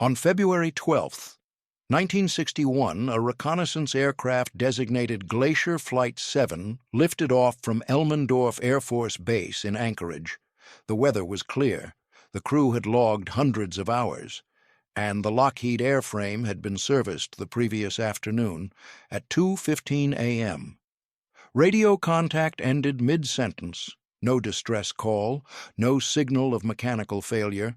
On February 12, 1961, a reconnaissance aircraft designated Glacier Flight 7 lifted off from Elmendorf Air Force Base in Anchorage. The weather was clear, the crew had logged hundreds of hours, and the Lockheed airframe had been serviced the previous afternoon at 2:15 a.m. Radio contact ended mid-sentence. No distress call, no signal of mechanical failure.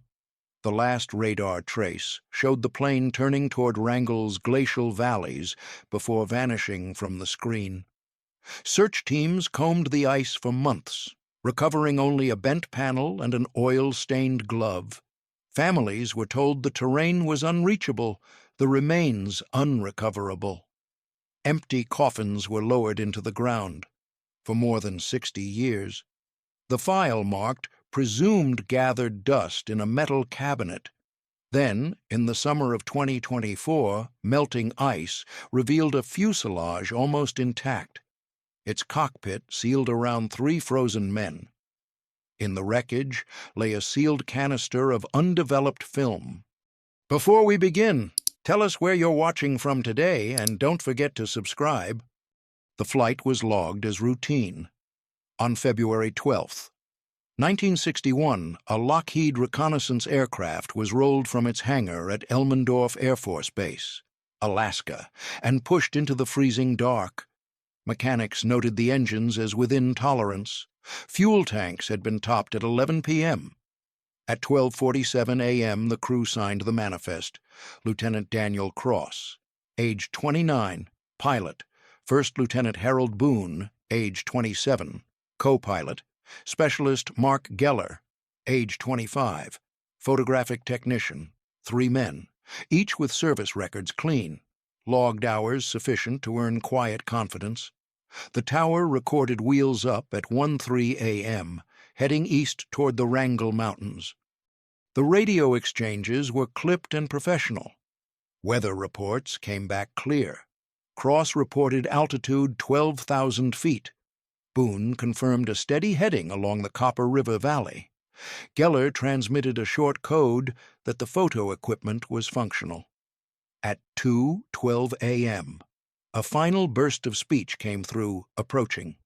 The last radar trace showed the plane turning toward Wrangell's glacial valleys before vanishing from the screen. Search teams combed the ice for months, recovering only a bent panel and an oil-stained glove. Families were told the terrain was unreachable, the remains unrecoverable. Empty coffins were lowered into the ground. For more than 60 years. The file marked presumed gathered dust in a metal cabinet. Then, in the summer of 2024, melting ice revealed a fuselage almost intact, its cockpit sealed around 3 frozen men. In the wreckage lay a sealed canister of undeveloped film. Before we begin, tell us where you're watching from today and don't forget to subscribe. The flight was logged as routine. On February 12, 1961, a Lockheed reconnaissance aircraft was rolled from its hangar at Elmendorf Air Force Base, Alaska, and pushed into the freezing dark. Mechanics noted the engines as within tolerance. Fuel tanks had been topped at 11 p.m. At 12:47 a.m., the crew signed the manifest. Lieutenant Daniel Cross, age 29, pilot. First Lieutenant Harold Boone, age 27, co-pilot. Specialist Mark Geller, age 25, photographic technician, 3 men, each with service records clean, logged hours sufficient to earn quiet confidence. The tower recorded wheels up at 1:03 a.m., heading east toward the Wrangell Mountains. The radio exchanges were clipped and professional. Weather reports came back clear. Cross reported altitude 12,000 feet. Boone confirmed a steady heading along the Copper River Valley. Geller transmitted a short code that the photo equipment was functional. At 2:12 a.m., a final burst of speech came through, approaching.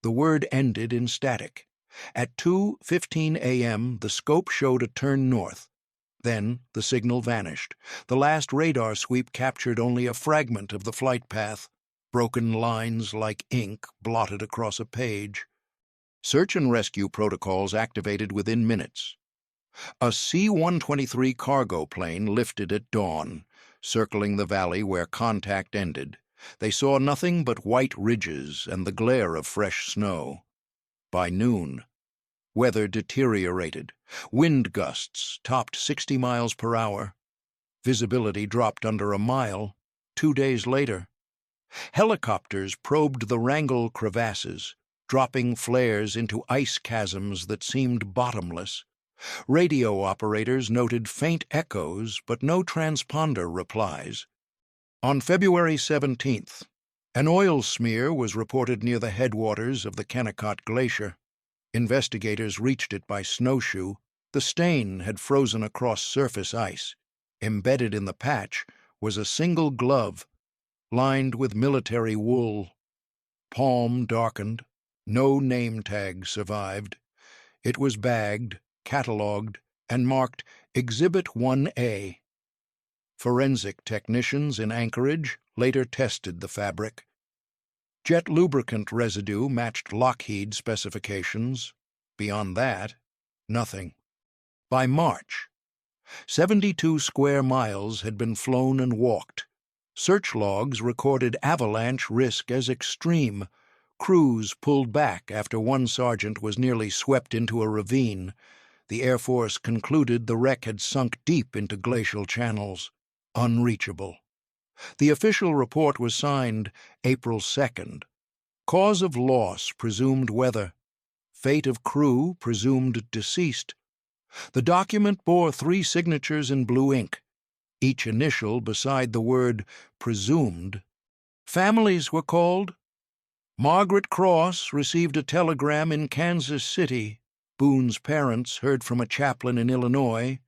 The word ended in static. At 2:15 a.m., the scope showed a turn north. Then the signal vanished. The last radar sweep captured only a fragment of the flight path. Broken lines like ink blotted across a page. Search and rescue protocols activated within minutes. A C-123 cargo plane lifted at dawn, circling the valley where contact ended. They saw nothing but white ridges and the glare of fresh snow. By noon, weather deteriorated. Wind gusts topped 60 miles per hour. Visibility dropped under a mile. 2 days later, helicopters probed the Wrangell crevasses, dropping flares into ice chasms that seemed bottomless. Radio operators noted faint echoes, but no transponder replies. On February 17th, an oil smear was reported near the headwaters of the Kennecott Glacier. Investigators reached it by snowshoe. The stain had frozen across surface ice. Embedded in the patch was a single glove, lined with military wool. Palm darkened. No name tag survived. It was bagged, catalogued, and marked Exhibit 1A. Forensic technicians in Anchorage later tested the fabric. Jet lubricant residue matched Lockheed specifications. Beyond that, nothing. By March, 72 square miles had been flown and walked. Search logs recorded avalanche risk as extreme. Crews pulled back after one sergeant was nearly swept into a ravine. The Air Force concluded the wreck had sunk deep into glacial channels, unreachable. The official report was signed April 2nd. Cause of loss presumed weather. Fate of crew presumed deceased. The document bore 3 signatures in blue ink, each initial beside the word presumed. Families were called. Margaret Cross received a telegram in Kansas City. Boone's parents heard from a chaplain in Illinois.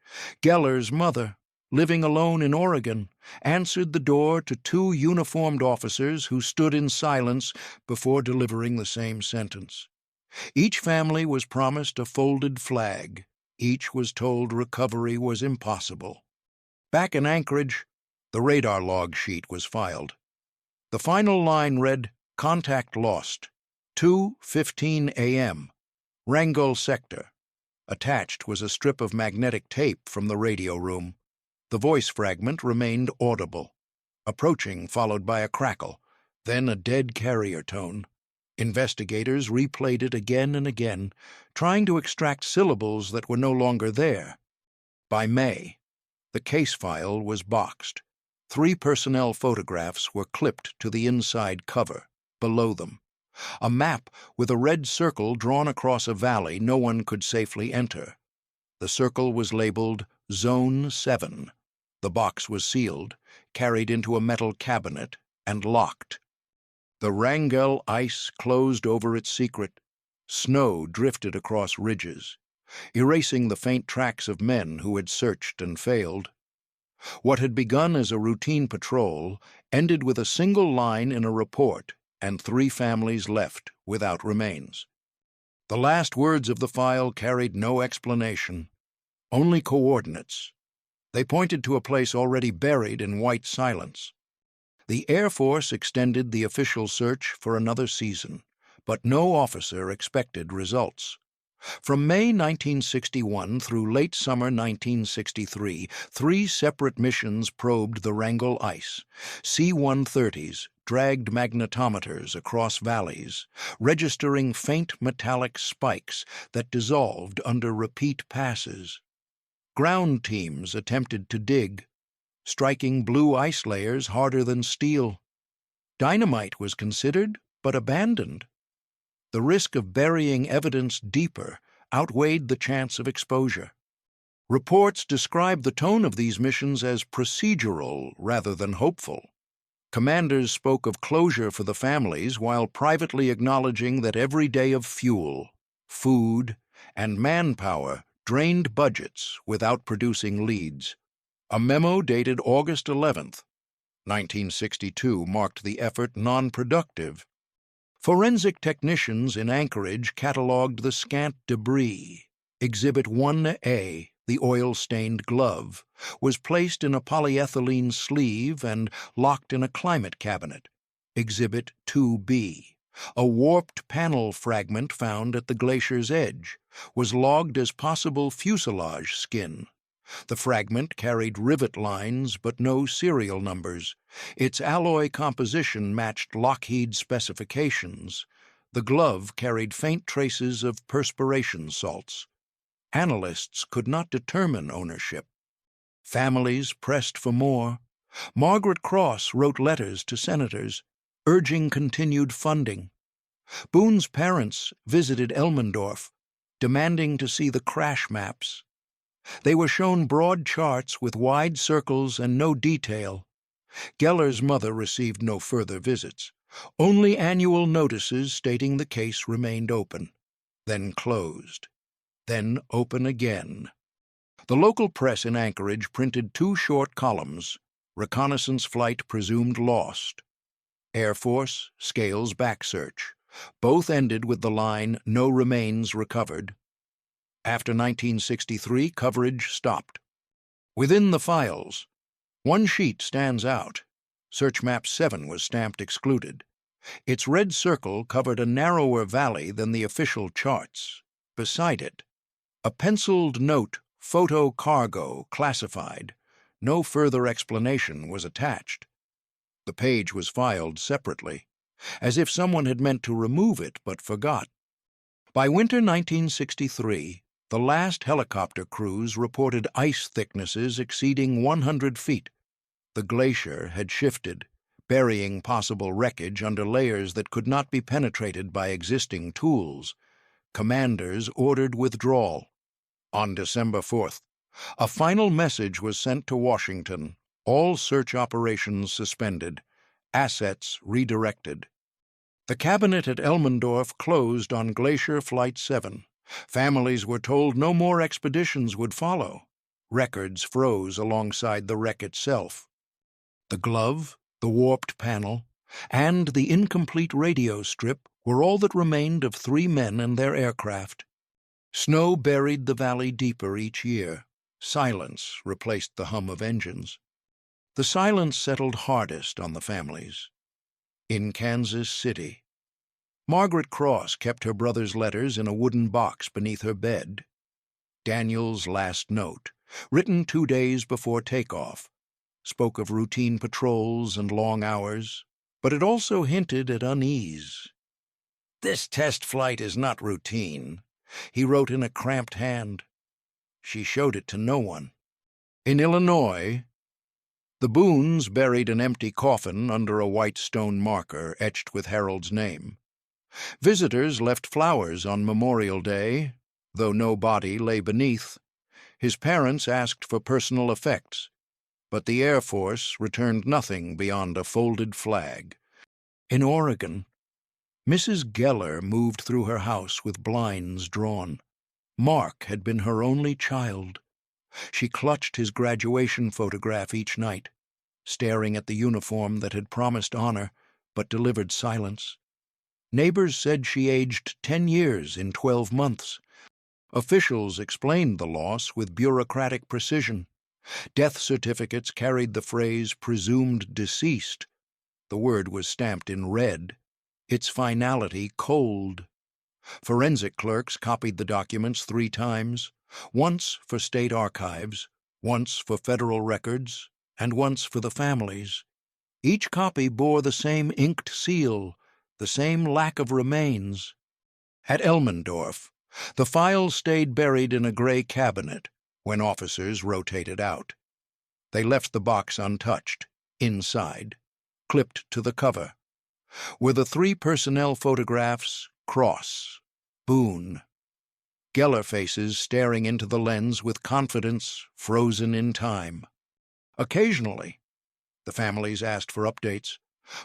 Geller's mother living alone in Oregon, answered the door to two uniformed officers who stood in silence before delivering the same sentence. Each family was promised a folded flag. Each was told recovery was impossible. Back in Anchorage, the radar log sheet was filed. The final line read, "Contact lost. 2:15 a.m. Wrangell sector." Attached was a strip of magnetic tape from the radio room. The voice fragment remained audible. Approaching, followed by a crackle, then a dead carrier tone. Investigators replayed it again and again, trying to extract syllables that were no longer there. By May, the case file was boxed. 3 personnel photographs were clipped to the inside cover, below them. A map with a red circle drawn across a valley no one could safely enter. The circle was labeled Zone 7. The box was sealed, carried into a metal cabinet, and locked. The Wrangell ice closed over its secret. Snow drifted across ridges, erasing the faint tracks of men who had searched and failed. What had begun as a routine patrol ended with a single line in a report and 3 families left without remains. The last words of the file carried no explanation, only coordinates. They pointed to a place already buried in white silence. The Air Force extended the official search for another season, but no officer expected results. From May 1961 through late summer 1963, 3 separate missions probed the Wrangell ice. C-130s dragged magnetometers across valleys, registering faint metallic spikes that dissolved under repeat passes. Ground teams attempted to dig, striking blue ice layers harder than steel. Dynamite was considered, but abandoned. The risk of burying evidence deeper outweighed the chance of exposure. Reports described the tone of these missions as procedural rather than hopeful. Commanders spoke of closure for the families while privately acknowledging that every day of fuel, food, and manpower drained budgets without producing leads. A memo dated August 11, 1962, marked the effort non-productive. Forensic technicians in Anchorage cataloged the scant debris. Exhibit 1A, the oil-stained glove, was placed in a polyethylene sleeve and locked in a climate cabinet. Exhibit 2B, a warped panel fragment found at the glacier's edge, was logged as possible fuselage skin. The fragment carried rivet lines but no serial numbers. Its alloy composition matched Lockheed specifications. The glove carried faint traces of perspiration salts. Analysts could not determine ownership. Families pressed for more. Margaret Cross wrote letters to senators, urging continued funding. Boone's parents visited Elmendorf, demanding to see the crash maps. They were shown broad charts with wide circles and no detail. Geller's mother received no further visits, only annual notices stating the case remained open, then closed, then open again. The local press in Anchorage printed 2 short columns: Reconnaissance Flight Presumed Lost. Air Force, Scales Back Search. Both ended with the line, "No remains recovered." After 1963, coverage stopped. Within the files, one sheet stands out. Search Map 7 was stamped excluded. Its red circle covered a narrower valley than the official charts. Beside it, a penciled note, "Photo Cargo, Classified." No further explanation was attached. The page was filed separately, as if someone had meant to remove it but forgot. By winter 1963, the last helicopter crews reported ice thicknesses exceeding 100 feet. The glacier had shifted, burying possible wreckage under layers that could not be penetrated by existing tools. Commanders ordered withdrawal. On December 4th, a final message was sent to Washington: all search operations suspended, assets redirected. The cabinet at Elmendorf closed on Glacier Flight 7. Families were told no more expeditions would follow. Records froze alongside the wreck itself. The glove, the warped panel, and the incomplete radio strip were all that remained of 3 men and their aircraft. Snow buried the valley deeper each year. Silence replaced the hum of engines. The silence settled hardest on the families. In Kansas City, Margaret Cross kept her brother's letters in a wooden box beneath her bed. Daniel's last note, written 2 days before takeoff, spoke of routine patrols and long hours, but it also hinted at unease. "This test flight is not routine," he wrote in a cramped hand. She showed it to no one. In Illinois, the Boones buried an empty coffin under a white stone marker etched with Harold's name. Visitors left flowers on Memorial Day, though no body lay beneath. His parents asked for personal effects, but the Air Force returned nothing beyond a folded flag. In Oregon, Mrs. Geller moved through her house with blinds drawn. Mark had been her only child. She clutched his graduation photograph each night, staring at the uniform that had promised honor but delivered silence. Neighbors said she aged 10 years in 12 months. Officials explained the loss with bureaucratic precision. Death certificates carried the phrase "presumed deceased." The word was stamped in red, its finality cold. Forensic clerks copied the documents 3 times, once for state archives, once for federal records, and once for the families. Each copy bore the same inked seal, the same lack of remains. At Elmendorf, the files stayed buried in a gray cabinet when officers rotated out. They left the box untouched, inside, clipped to the cover, were the 3 personnel photographs: Cross, Boone, Geller faces staring into the lens with confidence frozen in time. Occasionally, the families asked for updates.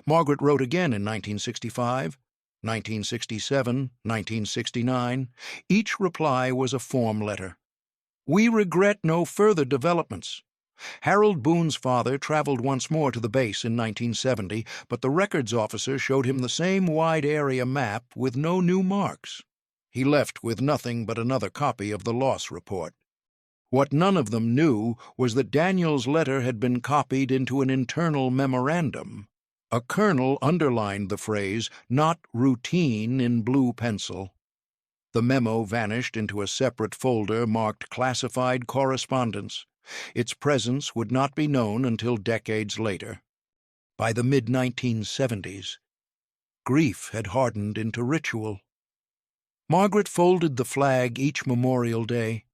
Margaret wrote again in 1965, 1967, 1969. Each reply was a form letter. "We regret no further developments. Harold Boone's father traveled once more to the base in 1970, but the records officer showed him the same wide-area map with no new marks. He left with nothing but another copy of the loss report." What none of them knew was that Daniel's letter had been copied into an internal memorandum. A colonel underlined the phrase "not routine" in blue pencil. The memo vanished into a separate folder marked Classified Correspondence. Its presence would not be known until decades later. By the mid-1970s, grief had hardened into ritual. Margaret folded the flag each Memorial Day.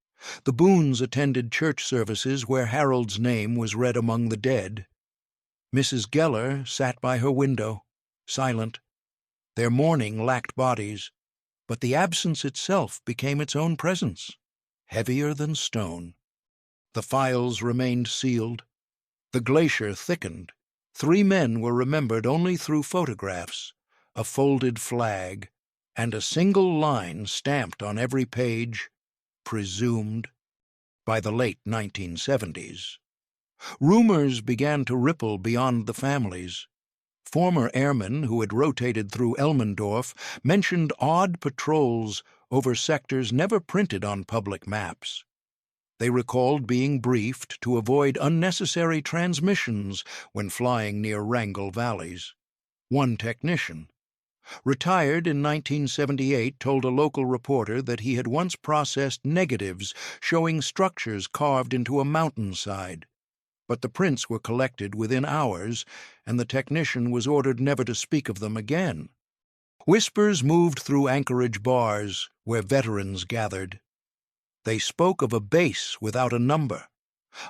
The Boones attended church services where Harold's name was read among the dead. Mrs. Geller sat by her window, silent. Their mourning lacked bodies, but the absence itself became its own presence, heavier than stone. The files remained sealed. The glacier thickened. 3 men were remembered only through photographs, a folded flag, and a single line stamped on every page: "presumed." By the late 1970s, rumors began to ripple beyond the families. Former airmen who had rotated through Elmendorf mentioned odd patrols over sectors never printed on public maps. They recalled being briefed to avoid unnecessary transmissions when flying near Wrangell valleys. One technician, retired in 1978, told a local reporter that he had once processed negatives showing structures carved into a mountainside. But the prints were collected within hours, and the technician was ordered never to speak of them again. Whispers moved through Anchorage bars where veterans gathered. They spoke of a base without a number,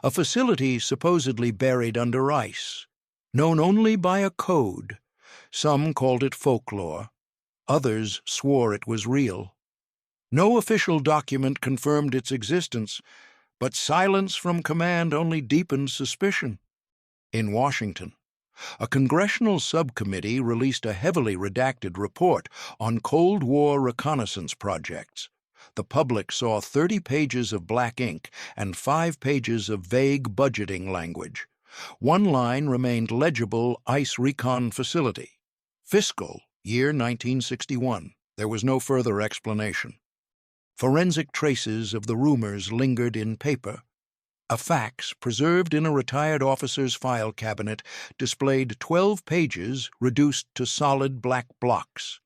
a facility supposedly buried under ice, known only by a code. Some called it folklore. Others swore it was real. No official document confirmed its existence, but silence from command only deepened suspicion. In Washington, a congressional subcommittee released a heavily redacted report on Cold War reconnaissance projects. The public saw 30 pages of black ink and 5 pages of vague budgeting language. One line remained legible: Ice Recon Facility. Fiscal year 1961. There was no further explanation. Forensic traces of the rumors lingered in paper. A fax preserved in a retired officer's file cabinet displayed 12 pages reduced to solid black blocks.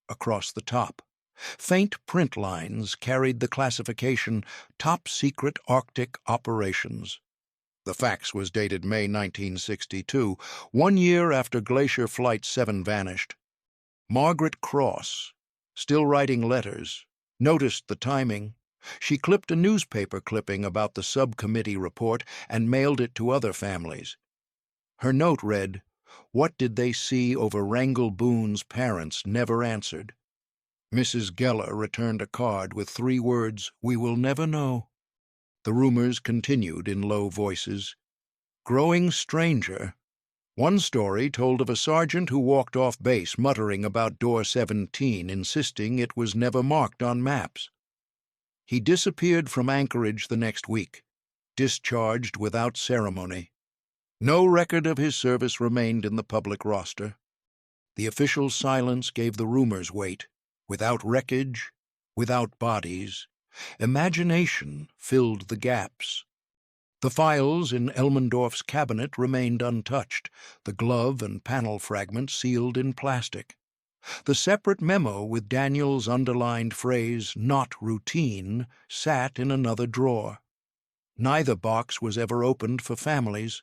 Across the top, faint print lines carried the classification Top Secret Arctic Operations. The fax was dated May 1962, 1 year after Glacier Flight 7 vanished. Margaret Cross, still writing letters, noticed the timing. She clipped a newspaper clipping about the subcommittee report and mailed it to other families. Her note read, "What did they see over Wrangell Boone's parents never answered." Mrs. Geller returned a card with 3 words, "We will never know." The rumors continued in low voices, growing stranger. One story told of a sergeant who walked off base muttering about Door 17, insisting it was never marked on maps. He disappeared from Anchorage the next week, discharged without ceremony. No record of his service remained in the public roster. The official silence gave the rumors weight. Without wreckage, without bodies, imagination filled the gaps. The files in Elmendorf's cabinet remained untouched, the glove and panel fragments sealed in plastic. The separate memo with Daniel's underlined phrase, "not routine," sat in another drawer. Neither box was ever opened for families,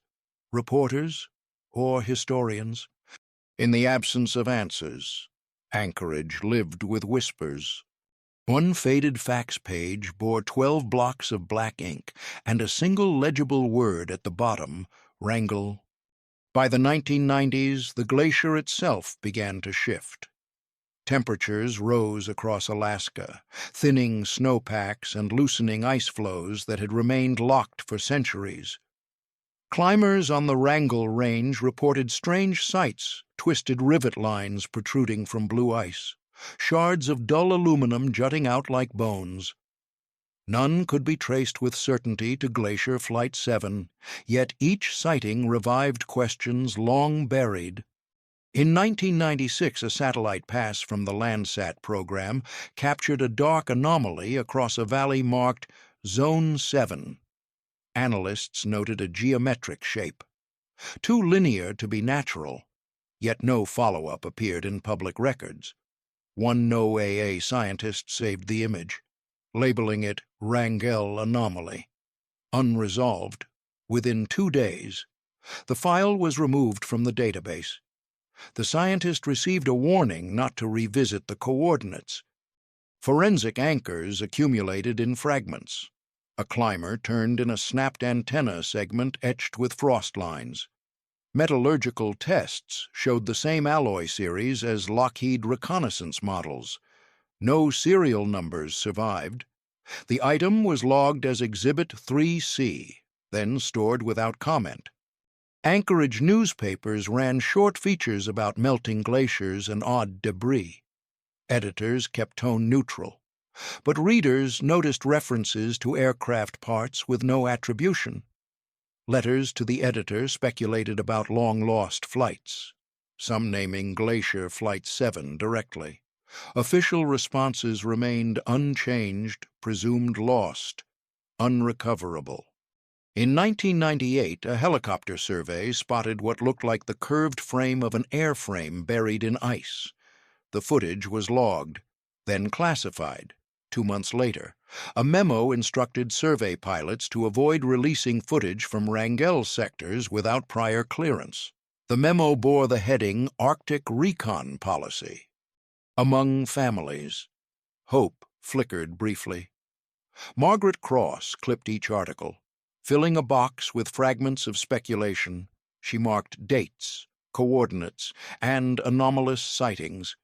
reporters, or historians. In the absence of answers, Anchorage lived with whispers. One faded fax page bore 12 blocks of black ink and a single legible word at the bottom, Wrangell. By the 1990s, the glacier itself began to shift. Temperatures rose across Alaska, thinning snowpacks and loosening ice floes that had remained locked for centuries. Climbers on the Wrangell Range reported strange sights: twisted rivet lines protruding from blue ice, shards of dull aluminum jutting out like bones. None could be traced with certainty to Glacier Flight 7, yet each sighting revived questions long buried. In 1996, a satellite pass from the Landsat program captured a dark anomaly across a valley marked Zone 7. Analysts noted a geometric shape, too linear to be natural, yet no follow-up appeared in public records. One NOAA scientist saved the image, labeling it Wrangell Anomaly. Unresolved, within 2 days, the file was removed from the database. The scientist received a warning not to revisit the coordinates. Forensic anchors accumulated in fragments. A climber turned in a snapped antenna segment etched with frost lines. Metallurgical tests showed the same alloy series as Lockheed reconnaissance models. No serial numbers survived. The item was logged as Exhibit 3C, then stored without comment. Anchorage newspapers ran short features about melting glaciers and odd debris. Editors kept tone neutral, but readers noticed references to aircraft parts with no attribution. Letters to the editor speculated about long-lost flights, some naming Glacier Flight 7 directly. Official responses remained unchanged, presumed lost, unrecoverable. In 1998, a helicopter survey spotted what looked like the curved frame of an airframe buried in ice. The footage was logged, then classified. 2 months later, a memo instructed survey pilots to avoid releasing footage from Wrangell sectors without prior clearance. The memo bore the heading Arctic Recon Policy. Among families, hope flickered briefly. Margaret Cross clipped each article. Filling a box with fragments of speculation, she marked dates, coordinates, and anomalous sightings.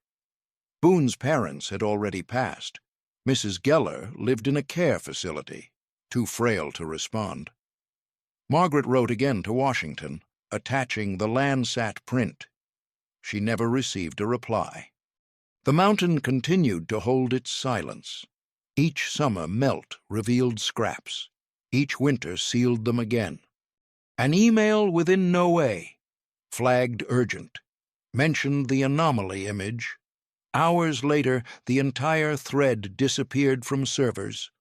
Boone's parents had already passed. Mrs. Geller lived in a care facility, too frail to respond. Margaret wrote again to Washington, attaching the Landsat print. She never received a reply. The mountain continued to hold its silence. Each summer melt revealed scraps. Each winter sealed them again. An email within no way, flagged urgent, mentioned the anomaly image. Hours later, the entire thread disappeared from servers.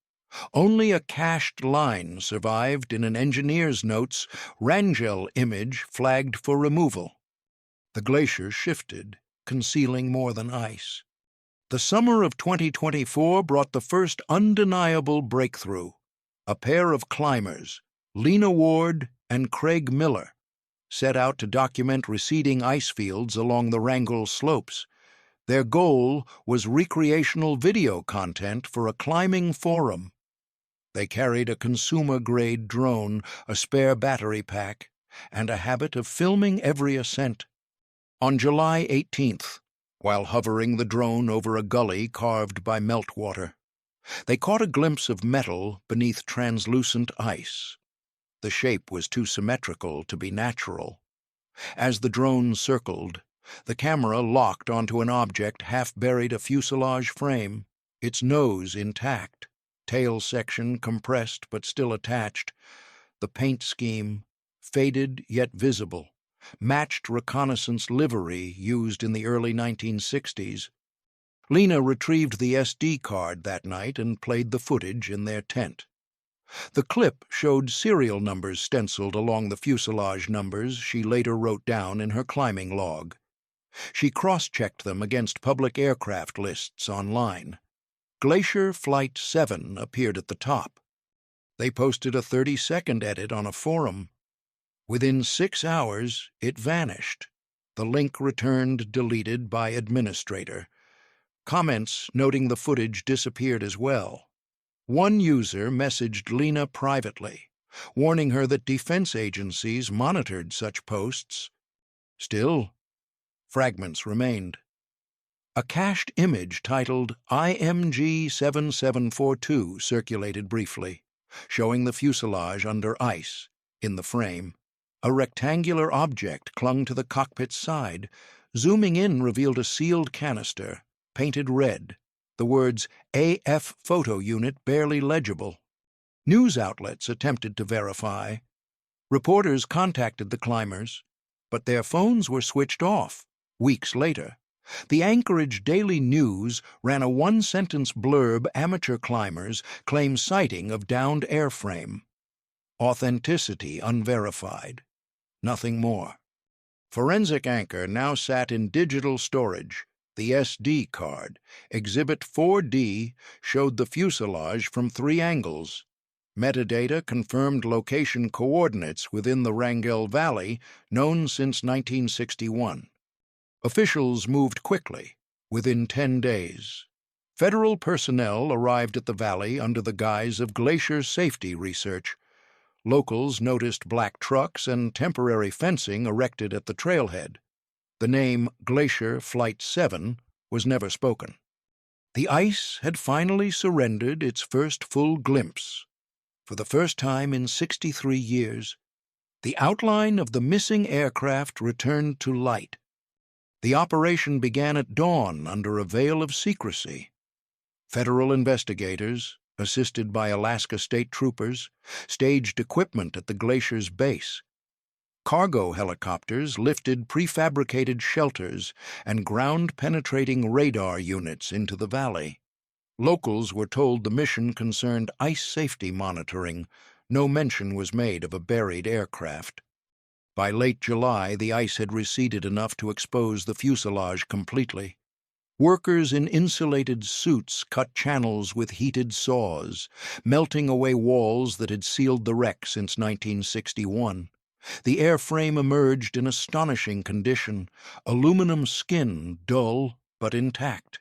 Only a cached line survived in an engineer's notes, Wrangell image flagged for removal. The glacier shifted, concealing more than ice. The summer of 2024 brought the first undeniable breakthrough. A pair of climbers, Lena Ward and Craig Miller, set out to document receding ice fields along the Wrangell slopes. Their goal was recreational video content for a climbing forum. They carried a consumer-grade drone, a spare battery pack, and a habit of filming every ascent. On July 18th, while hovering the drone over a gully carved by meltwater, they caught a glimpse of metal beneath translucent ice. The shape was too symmetrical to be natural. As the drone circled, the camera locked onto an object half buried a fuselage frame, its nose intact, tail section compressed but still attached. The paint scheme, faded yet visible, matched reconnaissance livery used in the early 1960s. Lena retrieved the SD card that night and played the footage in their tent. The clip showed serial numbers stenciled along the fuselage numbers she later wrote down in her climbing log. She cross-checked them against public aircraft lists online. Glacier Flight 7 appeared at the top. They posted a 30-second edit on a forum. Within 6 hours, it vanished. The link returned deleted by administrator. Comments noting the footage disappeared as well. One user messaged Lena privately, warning her that defense agencies monitored such posts. Still, fragments remained. A cached image titled IMG 7742 circulated briefly, showing the fuselage under ice. In the frame, a rectangular object clung to the cockpit's side. Zooming in revealed a sealed canister, painted red, the words AF Photo Unit barely legible. News outlets attempted to verify. Reporters contacted the climbers, but their phones were switched off. Weeks later, the Anchorage Daily News ran a one-sentence blurb: amateur climbers claim sighting of downed airframe. Authenticity unverified. Nothing more. Forensic Anchor now sat in digital storage. The SD card, Exhibit 4D, showed the fuselage from 3 angles. Metadata confirmed location coordinates within the Wrangell Valley, known since 1961. Officials moved quickly, within 10 days. Federal personnel arrived at the valley under the guise of glacier safety research. Locals noticed black trucks and temporary fencing erected at the trailhead. The name Glacier Flight 7 was never spoken. The ice had finally surrendered its first full glimpse. For the first time in 63 years, the outline of the missing aircraft returned to light. The operation began at dawn under a veil of secrecy. Federal investigators, assisted by Alaska State Troopers, staged equipment at the glacier's base. Cargo helicopters lifted prefabricated shelters and ground-penetrating radar units into the valley. Locals were told the mission concerned ice safety monitoring. No mention was made of a buried aircraft. By late July, the ice had receded enough to expose the fuselage completely. Workers in insulated suits cut channels with heated saws, melting away walls that had sealed the wreck since 1961. The airframe emerged in astonishing condition, aluminum skin dull but intact.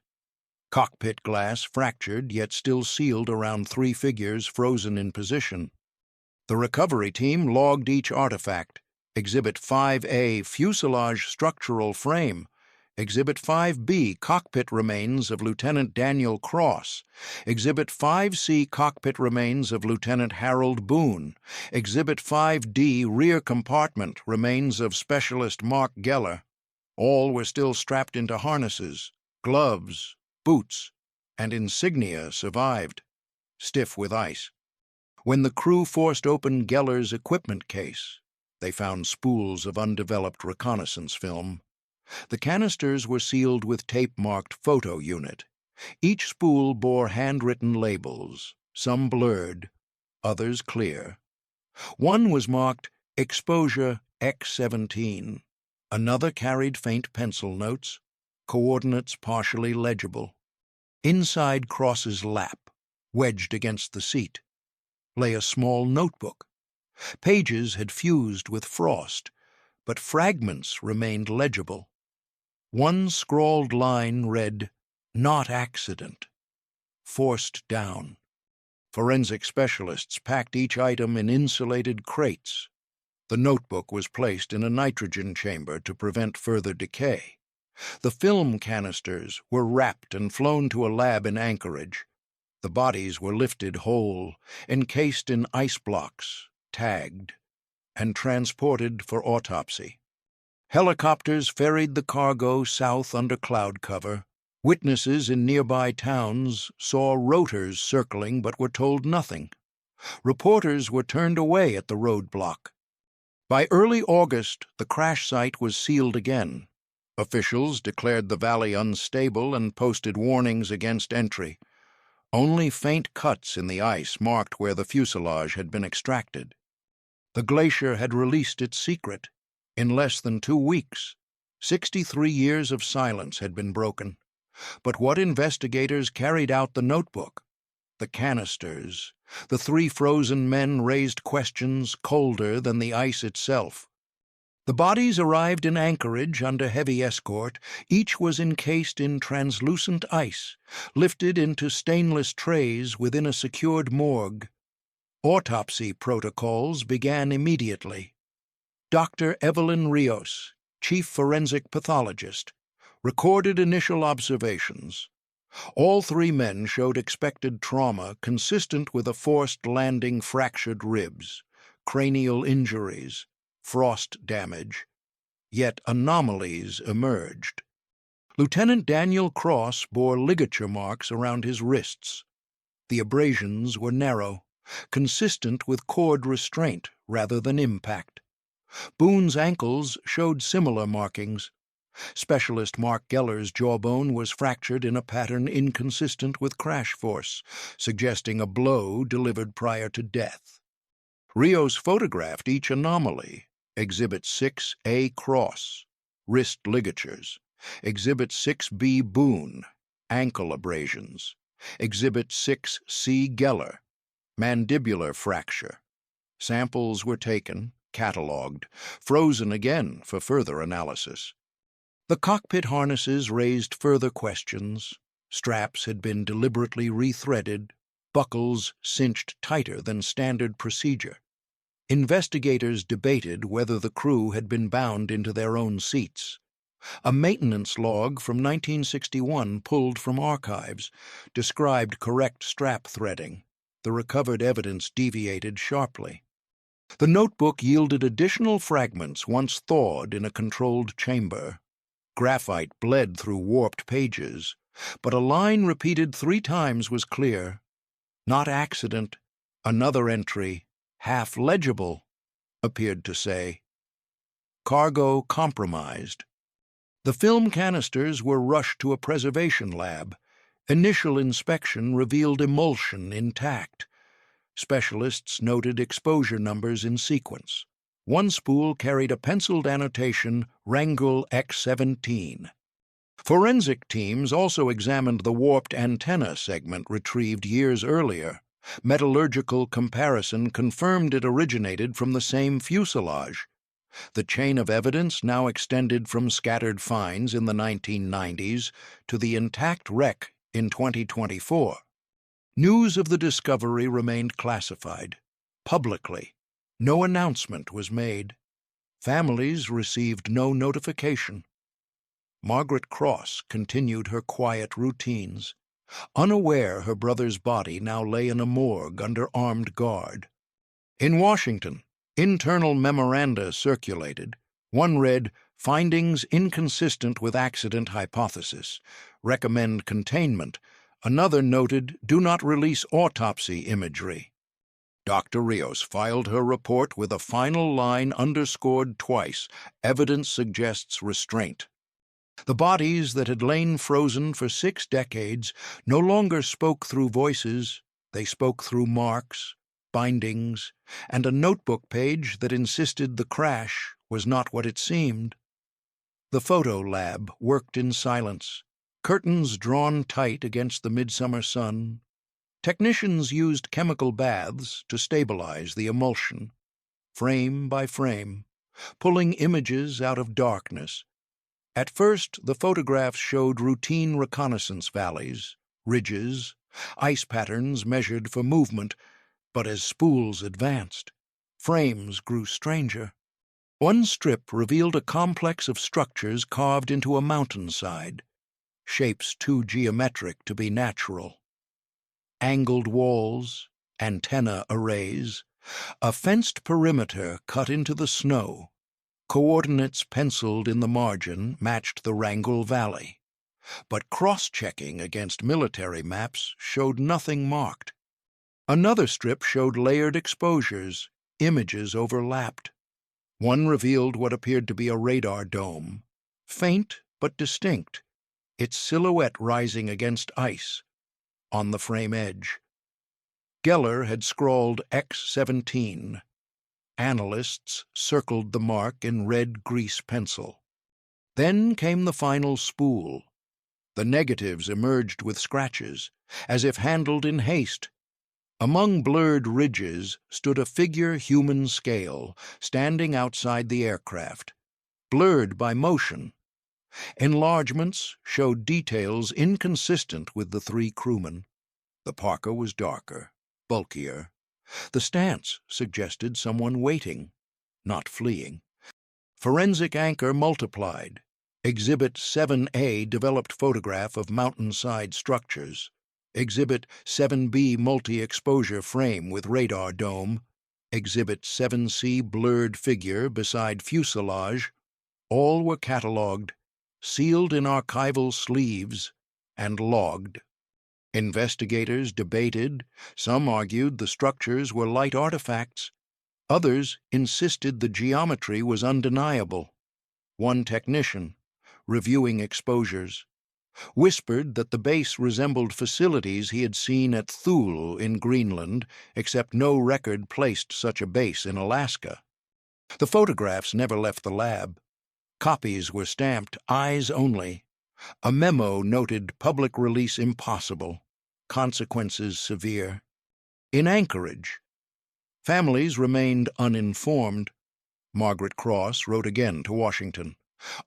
Cockpit glass fractured yet still sealed around 3 figures frozen in position. The recovery team logged each artifact. Exhibit 5A, fuselage structural frame. Exhibit 5B, cockpit remains of Lieutenant Daniel Cross. Exhibit 5C, cockpit remains of Lieutenant Harold Boone. Exhibit 5D, rear compartment, remains of Specialist Mark Geller. All were still strapped into harnesses, gloves, boots, and insignia survived, stiff with ice. When the crew forced open Geller's equipment case, they found spools of undeveloped reconnaissance film. The canisters were sealed with tape-marked photo unit. Each spool bore handwritten labels, some blurred, others clear. One was marked Exposure X-17. Another carried faint pencil notes, coordinates partially legible. Inside Cross's lap, wedged against the seat, lay a small notebook. Pages had fused with frost, but fragments remained legible. One scrawled line read, "Not accident. Forced down." Forensic specialists packed each item in insulated crates. The notebook was placed in a nitrogen chamber to prevent further decay. The film canisters were wrapped and flown to a lab in Anchorage. The bodies were lifted whole, encased in ice blocks, tagged, and transported for autopsy. Helicopters ferried the cargo south under cloud cover. Witnesses in nearby towns saw rotors circling but were told nothing. Reporters were turned away at the roadblock. By early August, the crash site was sealed again. Officials declared the valley unstable and posted warnings against entry. Only faint cuts in the ice marked where the fuselage had been extracted. The glacier had released its secret. In less than 2 weeks, 63 years of silence had been broken. But what investigators carried out the notebook, the canisters, the 3 frozen men raised questions colder than the ice itself. The bodies arrived in Anchorage under heavy escort. Each was encased in translucent ice, lifted into stainless trays within a secured morgue. Autopsy protocols began immediately. Dr. Evelyn Rios, chief forensic pathologist, recorded initial observations. All 3 men showed expected trauma consistent with a forced landing, fractured ribs, cranial injuries, frost damage, yet anomalies emerged. Lieutenant Daniel Cross bore ligature marks around his wrists. The abrasions were narrow, consistent with cord restraint rather than impact. Boone's ankles showed similar markings. Specialist Mark Geller's jawbone was fractured in a pattern inconsistent with crash force, suggesting a blow delivered prior to death. Rios photographed each anomaly. Exhibit 6A Cross, wrist ligatures. Exhibit 6B Boone, ankle abrasions. Exhibit 6C Geller, mandibular fracture. Samples were taken, catalogued, frozen again for further analysis. The cockpit harnesses raised further questions. Straps had been deliberately rethreaded, buckles cinched tighter than standard procedure. Investigators debated whether the crew had been bound into their own seats. A maintenance log from 1961 pulled from archives described correct strap threading. The recovered evidence deviated sharply. The notebook yielded additional fragments once thawed in a controlled chamber. Graphite bled through warped pages, but a line repeated 3 times was clear. Not accident. Another entry, half legible, appeared to say. Cargo compromised. The film canisters were rushed to a preservation lab. Initial inspection revealed emulsion intact. Specialists noted exposure numbers in sequence. One spool carried a penciled annotation, Wrangell X-17. Forensic teams also examined the warped antenna segment retrieved years earlier. Metallurgical comparison confirmed it originated from the same fuselage. The chain of evidence now extended from scattered finds in the 1990s to the intact wreck in 2024. News of the discovery remained classified. Publicly, no announcement was made. Families received no notification. Margaret Cross continued her quiet routines. Unaware her brother's body now lay in a morgue under armed guard. In Washington, internal memoranda circulated. One read, "Findings inconsistent with accident hypothesis. Recommend containment. Another noted, "Do not release autopsy imagery." Dr. Rios filed her report with a final line underscored twice. Evidence suggests restraint. The bodies that had lain frozen for 6 decades no longer spoke through voices. They spoke through marks, bindings, and a notebook page that insisted the crash was not what it seemed. The photo lab worked in silence, curtains drawn tight against the midsummer sun. Technicians used chemical baths to stabilize the emulsion, frame by frame, pulling images out of darkness. At first, the photographs showed routine reconnaissance valleys, ridges, ice patterns measured for movement, but as spools advanced, frames grew stranger. One strip revealed a complex of structures carved into a mountainside, shapes too geometric to be natural. Angled walls, antenna arrays, a fenced perimeter cut into the snow. Coordinates penciled in the margin matched the Wrangell Valley, but cross-checking against military maps showed nothing marked. Another strip showed layered exposures, images overlapped. One revealed what appeared to be a radar dome, faint but distinct, its silhouette rising against ice on the frame edge. Geller had scrawled X-17. Analysts circled the mark in red grease pencil. Then came the final spool. The negatives emerged with scratches, as if handled in haste. Among blurred ridges stood a figure human scale, standing outside the aircraft, blurred by motion. Enlargements showed details inconsistent with the 3 crewmen. The parka was darker, bulkier. The stance suggested someone waiting, not fleeing. Forensic anchor multiplied. Exhibit 7A developed photograph of mountainside structures. Exhibit 7B multi-exposure frame with radar dome. Exhibit 7C blurred figure beside fuselage. All were catalogued, sealed in archival sleeves, and logged. Investigators debated. Some argued the structures were light artifacts. Others insisted the geometry was undeniable. One technician, reviewing exposures, whispered that the base resembled facilities he had seen at Thule in Greenland, except no record placed such a base in Alaska. The photographs never left the lab. Copies were stamped eyes only. A memo noted public release impossible, consequences severe. In Anchorage, families remained uninformed. Margaret Cross wrote again to Washington,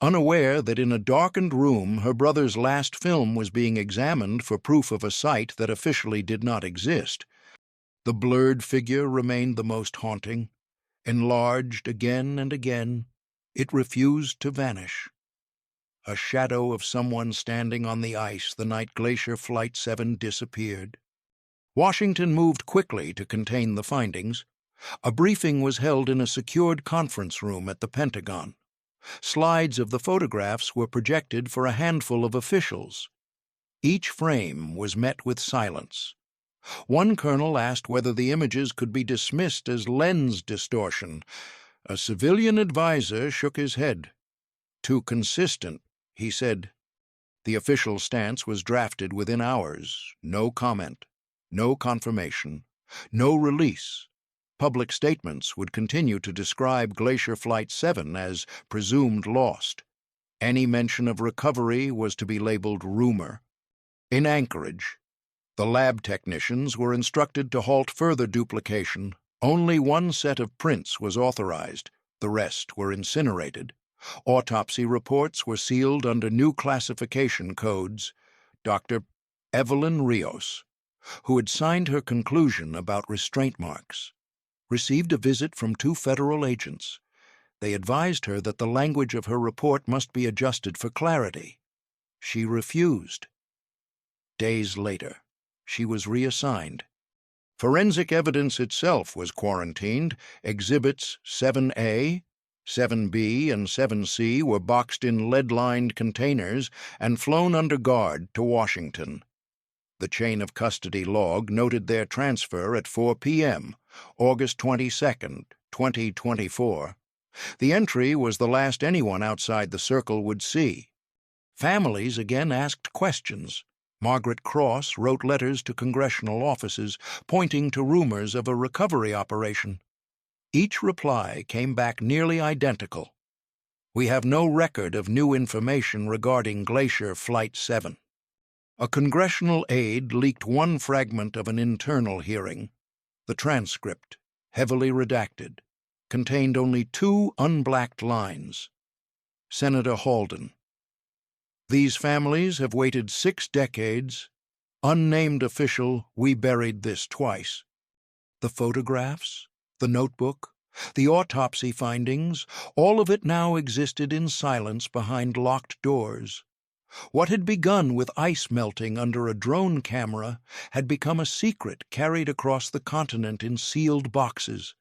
unaware that in a darkened room her brother's last film was being examined for proof of a site that officially did not exist. The blurred figure remained the most haunting. Enlarged again and again, it refused to vanish. A shadow of someone standing on the ice the night Glacier Flight 7 disappeared. Washington moved quickly to contain the findings. A briefing was held in a secured conference room at the Pentagon. Slides of the photographs were projected for a handful of officials. Each frame was met with silence. One colonel asked whether the images could be dismissed as lens distortion. A civilian advisor shook his head. Too consistent, he said. The official stance was drafted within hours. No comment, no confirmation, no release. Public statements would continue to describe Glacier Flight 7 as presumed lost. Any mention of recovery was to be labeled rumor. In Anchorage, the lab technicians were instructed to halt further duplication. Only one set of prints was authorized. The rest were incinerated. Autopsy reports were sealed under new classification codes. Dr. Evelyn Rios, who had signed her conclusion about restraint marks, received a visit from 2 federal agents. They advised her that the language of her report must be adjusted for clarity. She refused. Days later, she was reassigned. Forensic evidence itself was quarantined. Exhibits 7A, 7B, and 7C were boxed in lead-lined containers and flown under guard to Washington. The chain of custody log noted their transfer at 4 p.m., August 22, 2024. The entry was the last anyone outside the circle would see. Families again asked questions. Margaret Cross wrote letters to congressional offices pointing to rumors of a recovery operation. Each reply came back nearly identical. We have no record of new information regarding Glacier Flight 7. A congressional aide leaked one fragment of an internal hearing. The transcript, heavily redacted, contained only 2 unblacked lines. Senator Halden: "These families have waited 6 decades. Unnamed official, we buried this twice." The photographs, the notebook, the autopsy findings, all of it now existed in silence behind locked doors. What had begun with ice melting under a drone camera had become a secret carried across the continent in sealed boxes.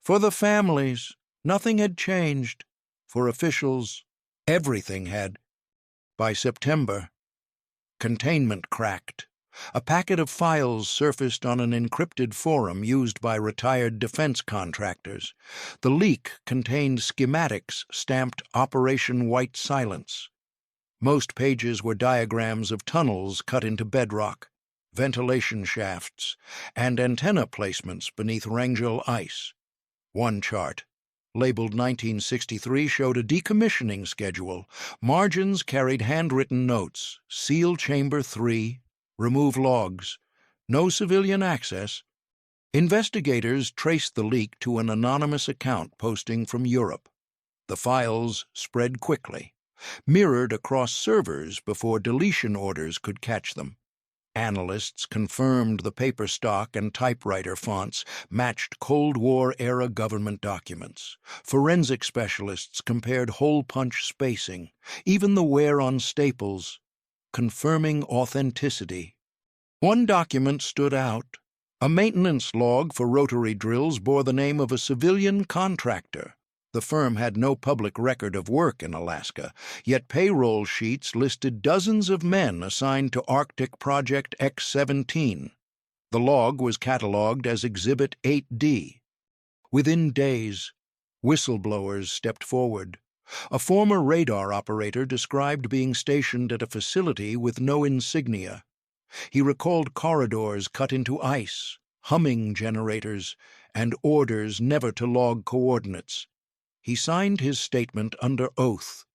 For the families, nothing had changed. For officials, everything had. By September, containment cracked. A packet of files surfaced on an encrypted forum used by retired defense contractors. The leak contained schematics stamped Operation White Silence. Most pages were diagrams of tunnels cut into bedrock, ventilation shafts, and antenna placements beneath Wrangell ice. One chart, labeled 1963, showed a decommissioning schedule. Margins carried handwritten notes: seal chamber 3, remove logs, no civilian access. Investigators traced the leak to an anonymous account posting from Europe. The files spread quickly, mirrored across servers before deletion orders could catch them. Analysts confirmed the paper stock and typewriter fonts matched Cold War-era government documents. Forensic specialists compared hole-punch spacing, even the wear on staples, confirming authenticity. One document stood out. A maintenance log for rotary drills bore the name of a civilian contractor. The firm had no public record of work in Alaska, yet payroll sheets listed dozens of men assigned to Arctic Project X-17. The log was catalogued as Exhibit 8D. Within days, whistleblowers stepped forward. A former radar operator described being stationed at a facility with no insignia. He recalled corridors cut into ice, humming generators, and orders never to log coordinates. He signed his statement under oath.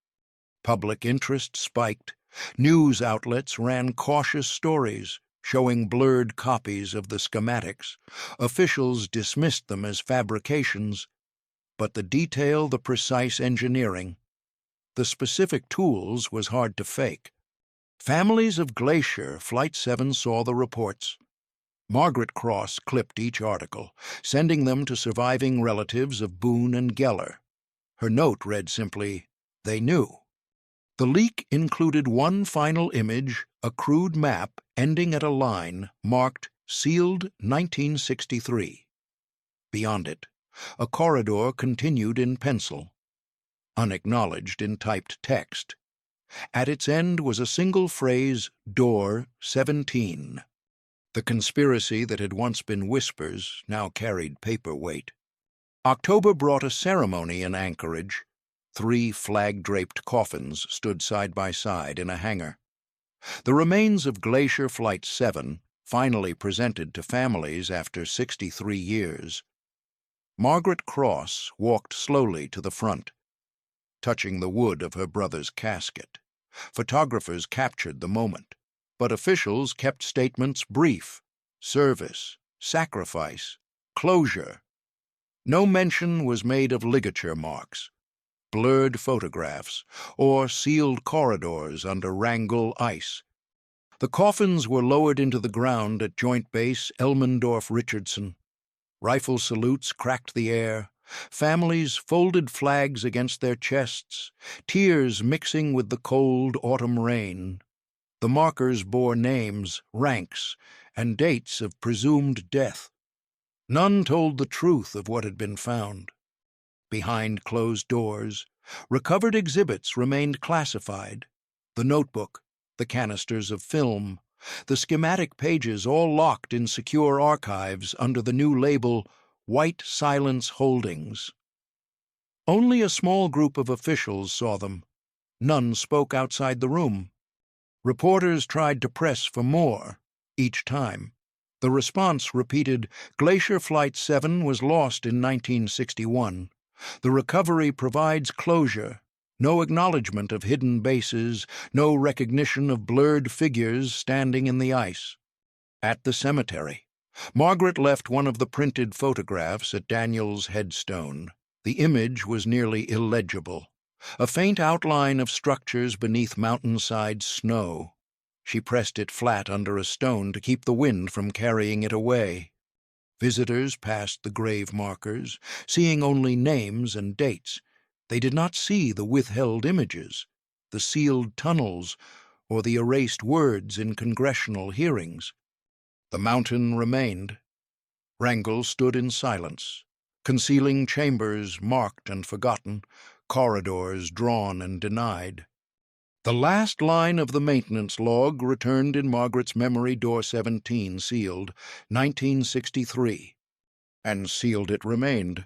Public interest spiked. News outlets ran cautious stories, showing blurred copies of the schematics. Officials dismissed them as fabrications. But the detail, the precise engineering, the specific tools was hard to fake. Families of Glacier Flight 7 saw the reports. Margaret Cross clipped each article, sending them to surviving relatives of Boone and Geller. Her note read simply, "They knew." The leak included one final image, a crude map ending at a line marked "Sealed 1963." Beyond it, a corridor continued in pencil, unacknowledged in typed text. At its end was a single phrase, "Door 17." The conspiracy that had once been whispers now carried paper weight. October brought a ceremony in Anchorage. 3 flag-draped coffins stood side by side in a hangar. The remains of Glacier Flight 7, finally presented to families after 63 years. Margaret Cross walked slowly to the front, touching the wood of her brother's casket. Photographers captured the moment, but officials kept statements brief: service, sacrifice, closure. No mention was made of ligature marks, blurred photographs, or sealed corridors under Wrangell ice. The coffins were lowered into the ground at Joint Base Elmendorf-Richardson. Rifle salutes cracked the air. Families folded flags against their chests, tears mixing with the cold autumn rain. The markers bore names, ranks, and dates of presumed death. None told the truth of what had been found. Behind closed doors, recovered exhibits remained classified: the notebook, the canisters of film, The schematic pages all locked in secure archives under the new label White Silence Holdings. Only a small group of officials saw them. None spoke outside the room. Reporters tried to press for more, each time. The response repeated, Glacier Flight 7 was lost in 1961. The recovery provides closure. No acknowledgement of hidden bases, no recognition of blurred figures standing in the ice. At the cemetery, Margaret left one of the printed photographs at Daniel's headstone. The image was nearly illegible, a faint outline of structures beneath mountainside snow. She pressed it flat under a stone to keep the wind from carrying it away. Visitors passed the grave markers, seeing only names and dates. They did not see the withheld images, the sealed tunnels, or the erased words in congressional hearings. The mountain remained. Wrangell stood in silence, concealing chambers marked and forgotten, corridors drawn and denied. The last line of the maintenance log returned in Margaret's memory door 17, sealed, 1963. And sealed it remained.